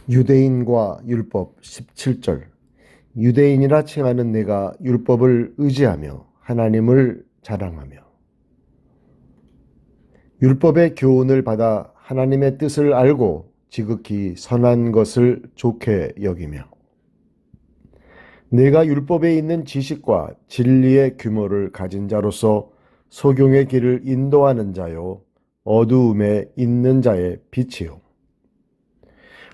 유대인과 율법 17절. 유대인이라 칭하는 내가 율법을 의지하며 하나님을 자랑하며. 율법의 교훈을 받아 하나님의 뜻을 알고 지극히 선한 것을 좋게 여기며. 내가 율법에 있는 지식과 진리의 규모를 가진 자로서 소경의 길을 인도하는 자요 어두움에 있는 자의 빛이요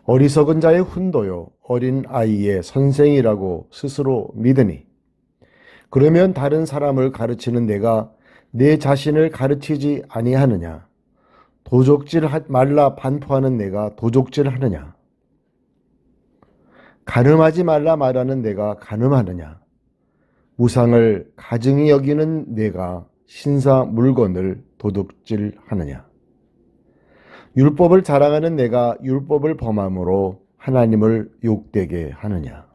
어리석은 자의 훈도요 어린 아이의 선생이라고 스스로 믿으니, 그러면 다른 사람을 가르치는 내가 내 자신을 가르치지 아니하느냐? 도적질 말라 반포하는 내가 도적질 하느냐? 간음하지 말라 말하는 내가 간음하느냐? 우상을 가증히 여기는 내가 신사 물건을 도둑질 하느냐? 율법을 자랑하는 내가 율법을 범함으로 하나님을 욕되게 하느냐?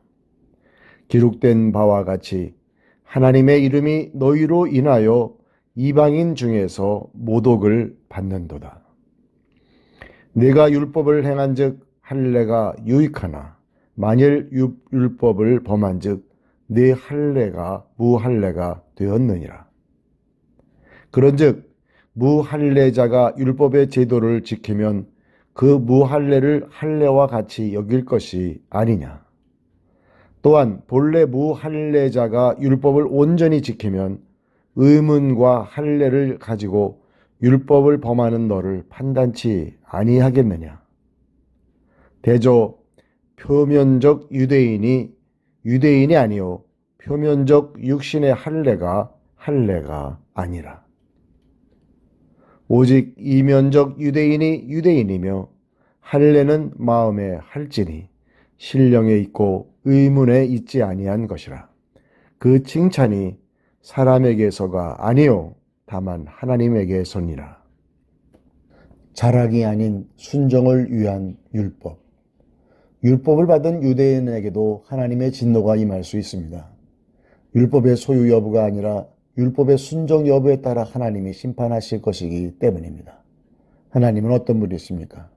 기록된 바와 같이 하나님의 이름이 너희로 인하여 이방인 중에서 모독을 받는도다. 내가 율법을 행한즉 할례가 유익하나 만일 율법을 범한즉 내 할례가 무할례가 되었느니라. 그런즉 무할례자가 율법의 제도를 지키면 그 무할례를 할례와 같이 여길 것이 아니냐. 또한 본래 무할례자가 율법을 온전히 지키면 의문과 할례를 가지고 율법을 범하는 너를 판단치 아니하겠느냐. 대저 표면적 유대인이 아니요 표면적 육신의 할례가 아니라. 오직 이면적 유대인이 유대인이며 할례는 마음에 할지니 신령에 있고 의문에 있지 아니한 것이라. 그 칭찬이 사람에게서가 아니요 다만 하나님에게서니라. 자랑이 아닌 순종을 위한 율법. 율법을 받은 유대인에게도 하나님의 진노가 임할 수 있습니다. 율법의 소유 여부가 아니라 율법의 순종 여부에 따라 하나님이 심판하실 것이기 때문입니다. 하나님은 어떤 분이십니까?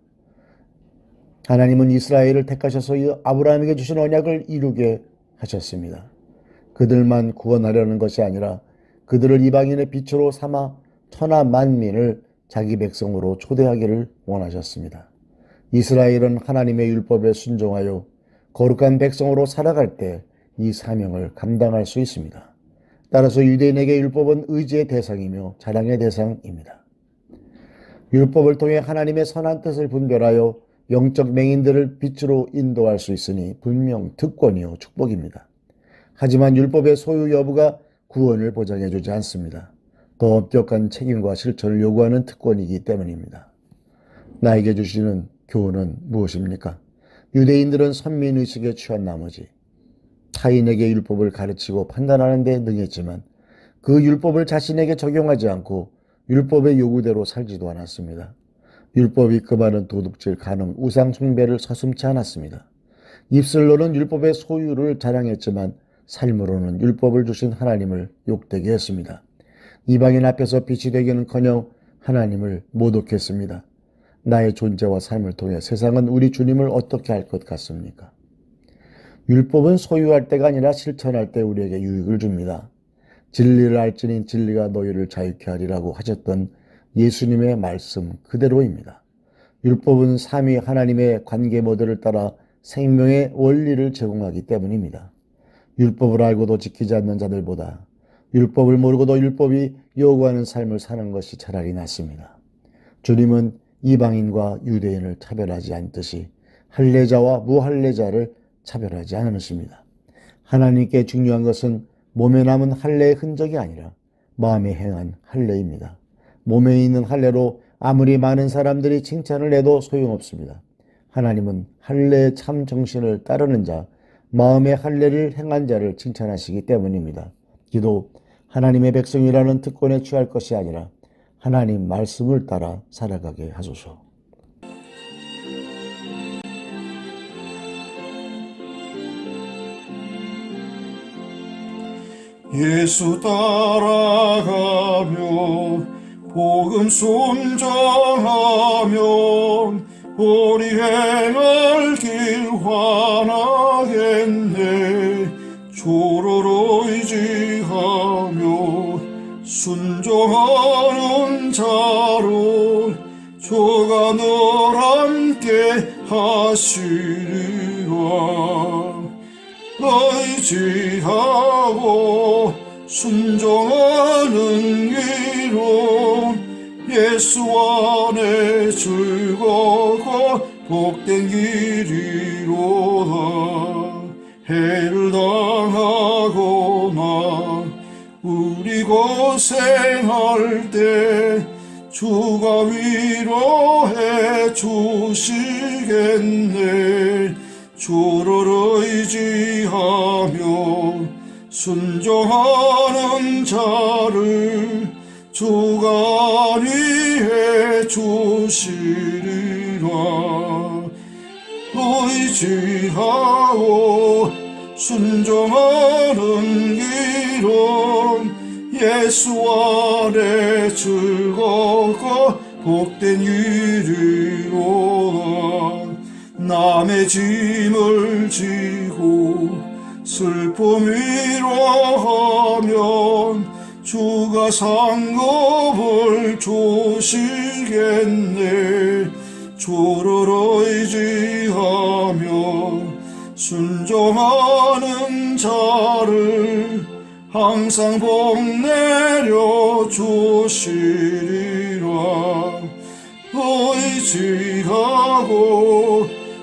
하나님은 이스라엘을 택하셔서 아브라함에게 주신 언약을 이루게 하셨습니다. 그들만 구원하려는 것이 아니라 그들을 이방인의 빛으로 삼아 천하 만민을 자기 백성으로 초대하기를 원하셨습니다. 이스라엘은 하나님의 율법에 순종하여 거룩한 백성으로 살아갈 때 이 사명을 감당할 수 있습니다. 따라서 유대인에게 율법은 의지의 대상이며 자랑의 대상입니다. 율법을 통해 하나님의 선한 뜻을 분별하여 영적 맹인들을 빛으로 인도할 수 있으니 분명 특권이요 축복입니다. 하지만 율법의 소유 여부가 구원을 보장해 주지 않습니다. 더 엄격한 책임과 실천을 요구하는 특권이기 때문입니다. 나에게 주시는 교훈은 무엇입니까? 유대인들은 선민의식에 취한 나머지 타인에게 율법을 가르치고 판단하는 데 능했지만 그 율법을 자신에게 적용하지 않고 율법의 요구대로 살지도 않았습니다. 율법이 금하는 도둑질, 간음, 우상 숭배를 서슴지 않았습니다. 입술로는 율법의 소유를 자랑했지만 삶으로는 율법을 주신 하나님을 욕되게 했습니다. 이방인 앞에서 빛이 되기는커녕 하나님을 모독했습니다. 나의 존재와 삶을 통해 세상은 우리 주님을 어떻게 할 것 같습니까? 율법은 소유할 때가 아니라 실천할 때 우리에게 유익을 줍니다. 진리를 알지니 진리가 너희를 자유케 하리라고 하셨던 예수님의 말씀 그대로입니다. 율법은 삼위 하나님의 관계 모델을 따라 생명의 원리를 제공하기 때문입니다. 율법을 알고도 지키지 않는 자들보다 율법을 모르고도 율법이 요구하는 삶을 사는 것이 차라리 낫습니다. 주님은 이방인과 유대인을 차별하지 않듯이 할례자와 무할례자를 차별하지 않으십니다. 하나님께 중요한 것은 몸에 남은 할례의 흔적이 아니라 마음에 행한 할례입니다. 몸에 있는 할례로 아무리 많은 사람들이 칭찬을 해도 소용없습니다. 하나님은 할례의 참 정신을 따르는 자, 마음의 할례를 행한 자를 칭찬하시기 때문입니다. 기도 하나님의 백성이라는 특권에 취할 것이 아니라 하나님 말씀을 따라 살아가게 하소서. 예수 따라가며 복음 순종하면 우리의 행할 길 환하겠네. 주를 의지하며 순종하는 자로 주가 늘 함께 하시리라. 의지하고 순종하는 길로 예수 안에 즐거워 복된 길이로다. 해를 당하거나 우리 고생할 때 주가 위로해 주시겠네. 주를 의지하며 순종하는 자를 주가 안위해 주시리라. 의지하고 순종하는 길은 예수 안에 즐거워 복된 길이로다. 남의 짐을 지고 슬픔 위로하면 주가 상급을 주시겠네. 주를 의지하며 순종하는 자를 항상 복 내려 주시리라. 의지하고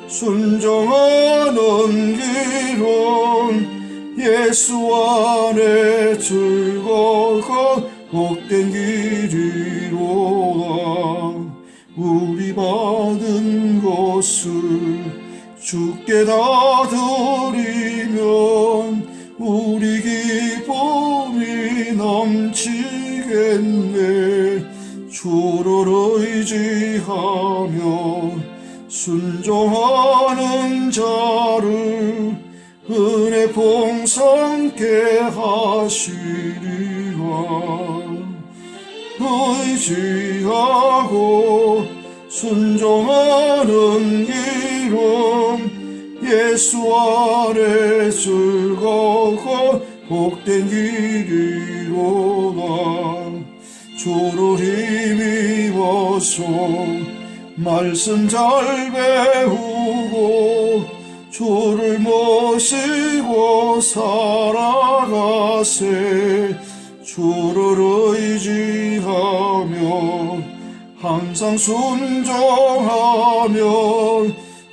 순종하는 길은 예수 안에 즐거워 복된 길이로다. 우리 받은 것을 주께 다 드리면 우리 기쁨이 넘치겠네. 주를 의지하며 순종하는 자를 은혜 풍성케 하시리라. 의지하고 순종하는 길은 예수 안에 즐거워 복된 길이로다. 주를 힘입어서 말씀 잘 배우고 주를 모시고 살아가세. 주를 의지하며 항상 순종하면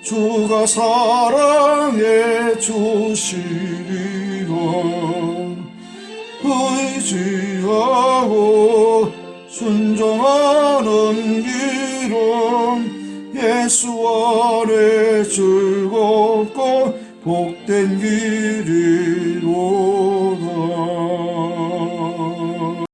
주가 사랑해 주시리라. 의지하고 순종하는 길은 예수 안에 즐겁고 복된 길이